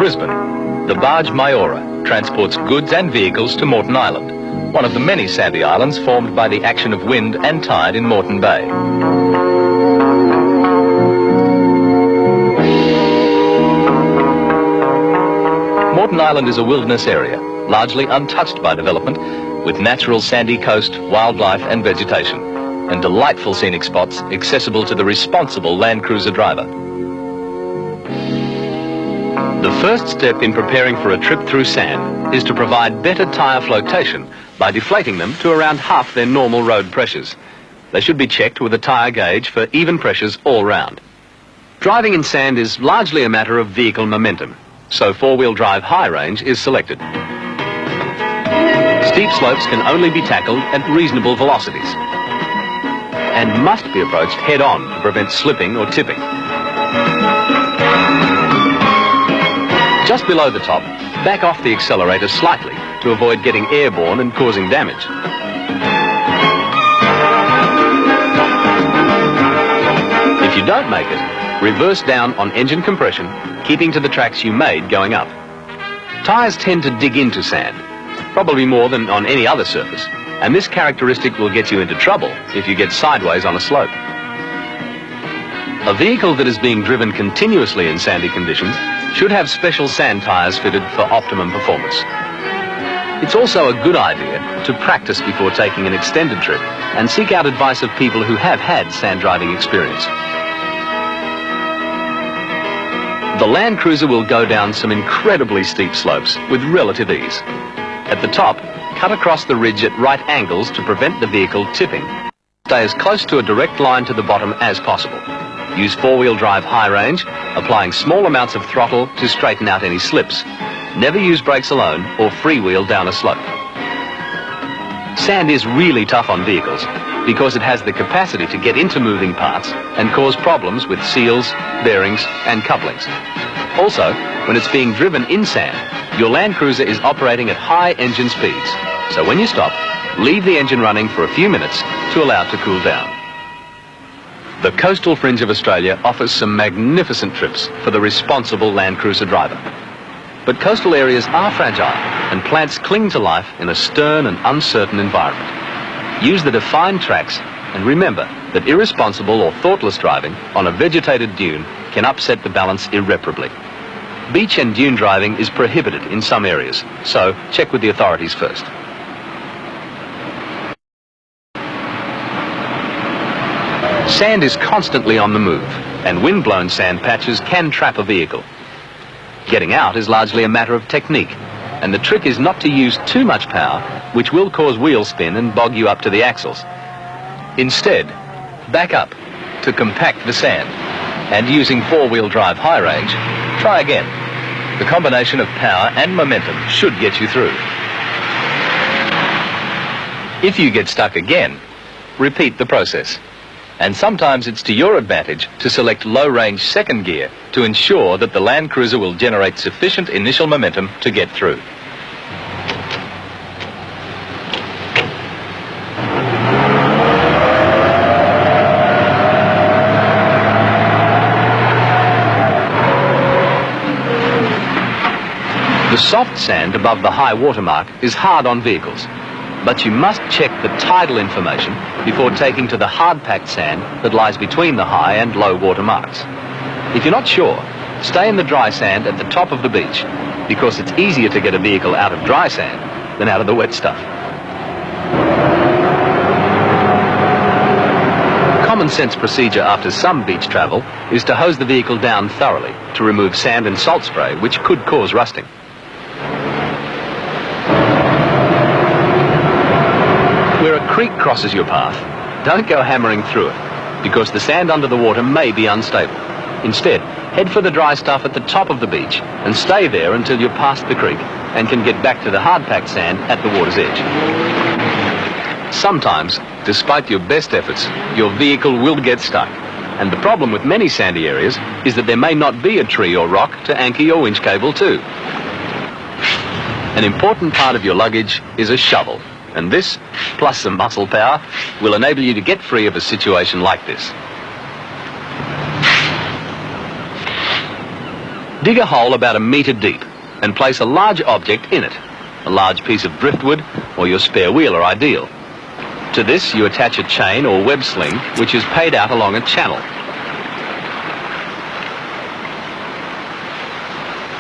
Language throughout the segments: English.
Brisbane, the barge Mayora transports goods and vehicles to Moreton Island, one of the many sandy islands formed by the action of wind and tide in Moreton Bay. Moreton Island is a wilderness area, largely untouched by development, with natural sandy coast, wildlife and vegetation, and delightful scenic spots accessible to the responsible Land Cruiser driver. The first step in preparing for a trip through sand is to provide better tyre flotation by deflating them to around half their normal road pressures. They should be checked with a tyre gauge for even pressures all round. Driving in sand is largely a matter of vehicle momentum, so four-wheel drive high range is selected. Steep slopes can only be tackled at reasonable velocities and must be approached head-on to prevent slipping or tipping. Just below the top, back off the accelerator slightly to avoid getting airborne and causing damage. If you don't make it, reverse down on engine compression, keeping to the tracks you made going up. Tyres tend to dig into sand, probably more than on any other surface, and this characteristic will get you into trouble if you get sideways on a slope. A vehicle that is being driven continuously in sandy conditions should have special sand tyres fitted for optimum performance. It's also a good idea to practice before taking an extended trip and seek out advice of people who have had sand driving experience. The Land Cruiser will go down some incredibly steep slopes with relative ease. At the top, cut across the ridge at right angles to prevent the vehicle tipping. Stay as close to a direct line to the bottom as possible. Use four-wheel drive high range, applying small amounts of throttle to straighten out any slips. Never use brakes alone or freewheel down a slope. Sand is really tough on vehicles because it has the capacity to get into moving parts and cause problems with seals, bearings and couplings. Also, when it's being driven in sand, your Land Cruiser is operating at high engine speeds. So when you stop, leave the engine running for a few minutes to allow it to cool down. The coastal fringe of Australia offers some magnificent trips for the responsible Land Cruiser driver. But coastal areas are fragile and plants cling to life in a stern and uncertain environment. Use the defined tracks and remember that irresponsible or thoughtless driving on a vegetated dune can upset the balance irreparably. Beach and dune driving is prohibited in some areas, so check with the authorities first. Sand is constantly on the move, and wind-blown sand patches can trap a vehicle. Getting out is largely a matter of technique, and the trick is not to use too much power, which will cause wheel spin and bog you up to the axles. Instead, back up to compact the sand, and using four-wheel drive high range, try again. The combination of power and momentum should get you through. If you get stuck again, repeat the process. And sometimes it's to your advantage to select low-range second gear to ensure that the Land Cruiser will generate sufficient initial momentum to get through. The soft sand above the high water mark is hard on vehicles, but you must check the tidal information before taking to the hard-packed sand that lies between the high and low water marks. If you're not sure, stay in the dry sand at the top of the beach, because it's easier to get a vehicle out of dry sand than out of the wet stuff. Common sense procedure after some beach travel is to hose the vehicle down thoroughly to remove sand and salt spray, which could cause rusting. Where a creek crosses your path, don't go hammering through it, because the sand under the water may be unstable. Instead, head for the dry stuff at the top of the beach and stay there until you're past the creek and can get back to the hard-packed sand at the water's edge. Sometimes, despite your best efforts, your vehicle will get stuck. And the problem with many sandy areas is that there may not be a tree or rock to anchor your winch cable to. An important part of your luggage is a shovel. And this, plus some muscle power, will enable you to get free of a situation like this. Dig a hole about 1 metre deep and place a large object in it. A large piece of driftwood or your spare wheel are ideal. To this you attach a chain or web sling which is paid out along a channel.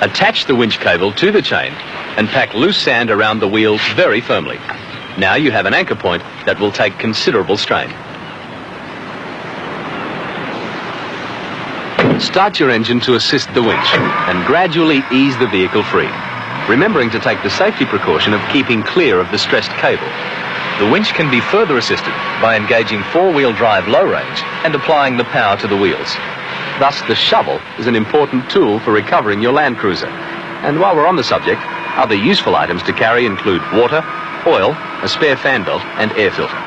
Attach the winch cable to the chain and pack loose sand around the wheels very firmly. Now you have an anchor point that will take considerable strain. Start your engine to assist the winch and gradually ease the vehicle free, remembering to take the safety precaution of keeping clear of the stressed cable. The winch can be further assisted by engaging four-wheel drive low range and applying the power to the wheels. Thus, the shovel is an important tool for recovering your Land Cruiser. And while we're on the subject, other useful items to carry include water, oil, a spare fan belt and air filter.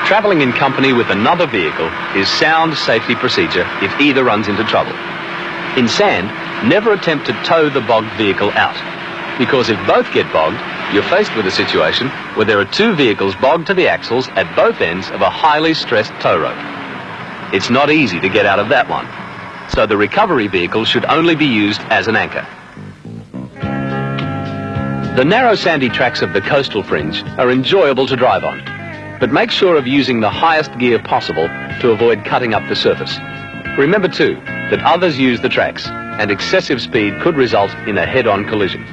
Travelling in company with another vehicle is sound safety procedure if either runs into trouble. In sand, never attempt to tow the bogged vehicle out, because if both get bogged, you're faced with a situation where there are two vehicles bogged to the axles at both ends of a highly stressed tow rope. It's not easy to get out of that one, so the recovery vehicle should only be used as an anchor. The narrow sandy tracks of the coastal fringe are enjoyable to drive on, but make sure of using the highest gear possible to avoid cutting up the surface. Remember too that others use the tracks, and excessive speed could result in a head-on collision.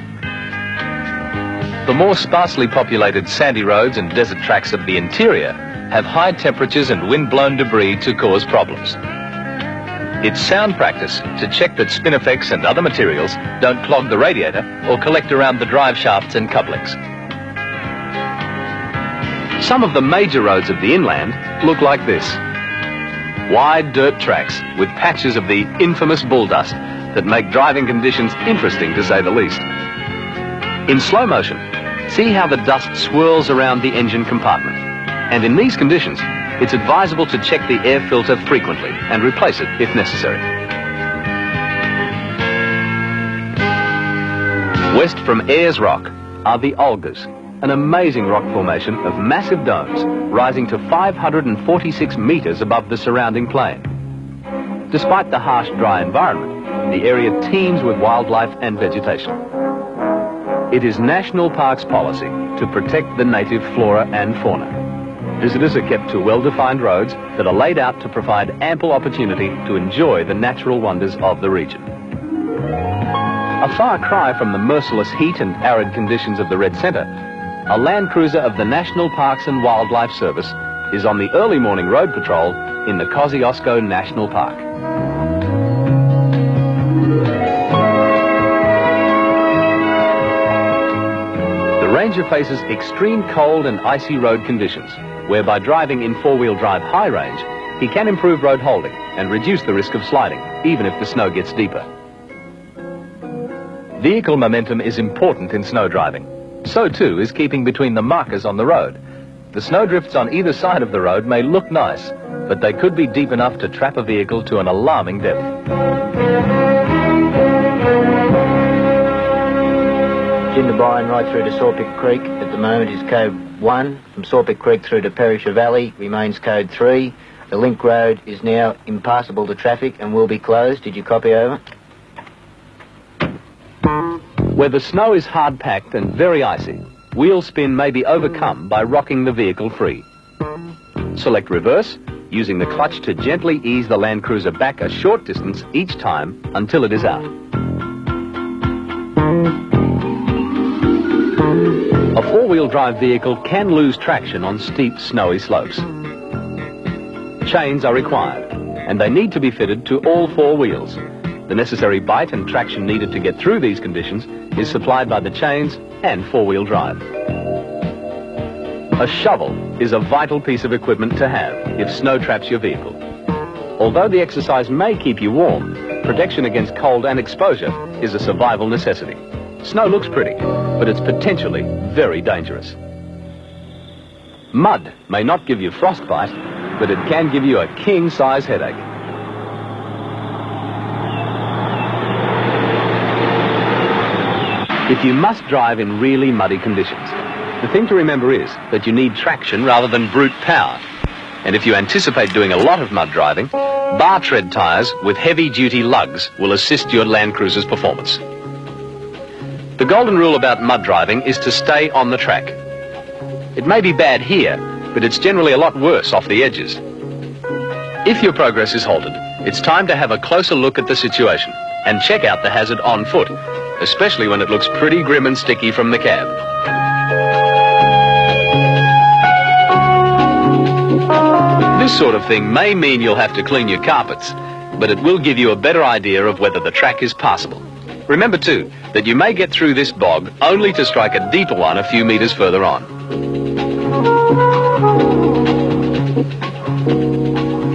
The more sparsely populated sandy roads and desert tracks of the interior have high temperatures and wind-blown debris to cause problems. It's sound practice to check that spinifex and other materials don't clog the radiator or collect around the drive shafts and couplings. Some of the major roads of the inland look like this. Wide dirt tracks with patches of the infamous bull dust that make driving conditions interesting to say the least. In slow motion, see how the dust swirls around the engine compartment. And in these conditions, it's advisable to check the air filter frequently and replace it if necessary. West from Ayers Rock are the Olgas, an amazing rock formation of massive domes rising to 546 metres above the surrounding plain. Despite the harsh, dry environment, the area teems with wildlife and vegetation. It is National Parks policy to protect the native flora and fauna. Visitors are kept to well-defined roads that are laid out to provide ample opportunity to enjoy the natural wonders of the region. A far cry from the merciless heat and arid conditions of the Red Centre, a Land Cruiser of the National Parks and Wildlife Service is on the early morning road patrol in the Kosciuszko National Park. The Ranger faces extreme cold and icy road conditions, where by driving in four-wheel drive high range, he can improve road holding and reduce the risk of sliding, even if the snow gets deeper. Vehicle momentum is important in snow driving. So too is keeping between the markers on the road. The snowdrifts on either side of the road may look nice, but they could be deep enough to trap a vehicle to an alarming depth. Jindabyne right through to Sawpick Creek at the moment is code 1. From Sawpick Creek through to Perisher Valley remains code 3. The link road is now impassable to traffic and will be closed. Did you copy over? Where the snow is hard-packed and very icy, wheel spin may be overcome by rocking the vehicle free. Select reverse, using the clutch to gently ease the Land Cruiser back a short distance each time until it is out. A four-wheel drive vehicle can lose traction on steep, snowy slopes. Chains are required, and they need to be fitted to all four wheels. The necessary bite and traction needed to get through these conditions is supplied by the chains and four-wheel drive. A shovel is a vital piece of equipment to have if snow traps your vehicle. Although the exercise may keep you warm, protection against cold and exposure is a survival necessity. Snow looks pretty, but it's potentially very dangerous. Mud may not give you frostbite, but it can give you a king-size headache. If you must drive in really muddy conditions, the thing to remember is that you need traction rather than brute power. And if you anticipate doing a lot of mud driving, Bar tread tyres with heavy-duty lugs will assist your Land Cruiser's performance. The golden rule about mud driving is to stay on the track. It may be bad here, but it's generally a lot worse off the edges. If your progress is halted, it's time to have a closer look at the situation and check out the hazard on foot, especially when it looks pretty grim and sticky from the cab. This sort of thing may mean you'll have to clean your carpets, but it will give you a better idea of whether the track is passable. Remember too, that you may get through this bog only to strike a deeper one a few metres further on.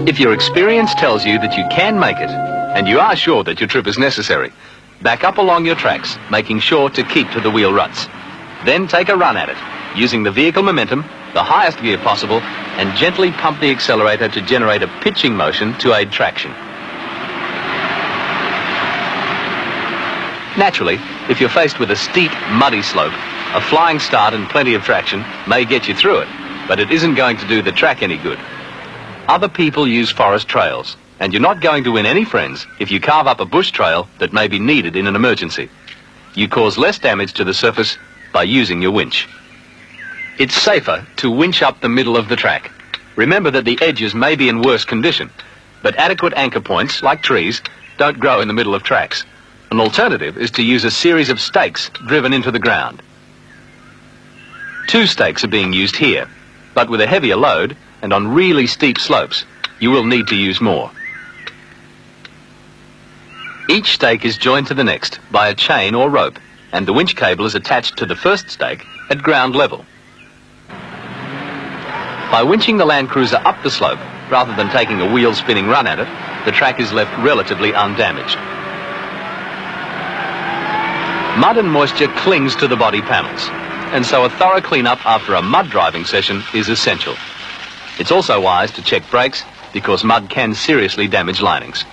If your experience tells you that you can make it, and you are sure that your trip is necessary, back up along your tracks, making sure to keep to the wheel ruts. Then take a run at it, using the vehicle momentum, the highest gear possible, and gently pump the accelerator to generate a pitching motion to aid traction. Naturally, if you're faced with a steep, muddy slope, a flying start and plenty of traction may get you through it, but it isn't going to do the track any good. Other people use forest trails, and you're not going to win any friends if you carve up a bush trail that may be needed in an emergency. You cause less damage to the surface by using your winch. It's safer to winch up the middle of the track. Remember that the edges may be in worse condition, but adequate anchor points, like trees, don't grow in the middle of tracks. An alternative is to use a series of stakes driven into the ground. 2 stakes are being used here, but with a heavier load and on really steep slopes, you will need to use more. Each stake is joined to the next by a chain or rope, and the winch cable is attached to the first stake at ground level. By winching the Land Cruiser up the slope, rather than taking a wheel-spinning run at it, the track is left relatively undamaged. Mud and moisture clings to the body panels, and so a thorough clean-up after a mud driving session is essential. It's also wise to check brakes, because mud can seriously damage linings.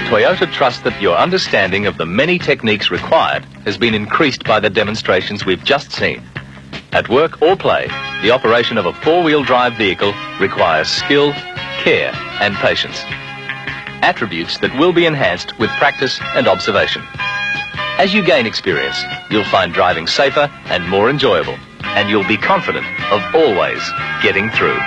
Toyota trusts that your understanding of the many techniques required has been increased by the demonstrations we've just seen. At work or play, the operation of a 4-wheel drive vehicle requires skill, care, and patience. Attributes that will be enhanced with practice and observation. As you gain experience, you'll find driving safer and more enjoyable, and you'll be confident of always getting through.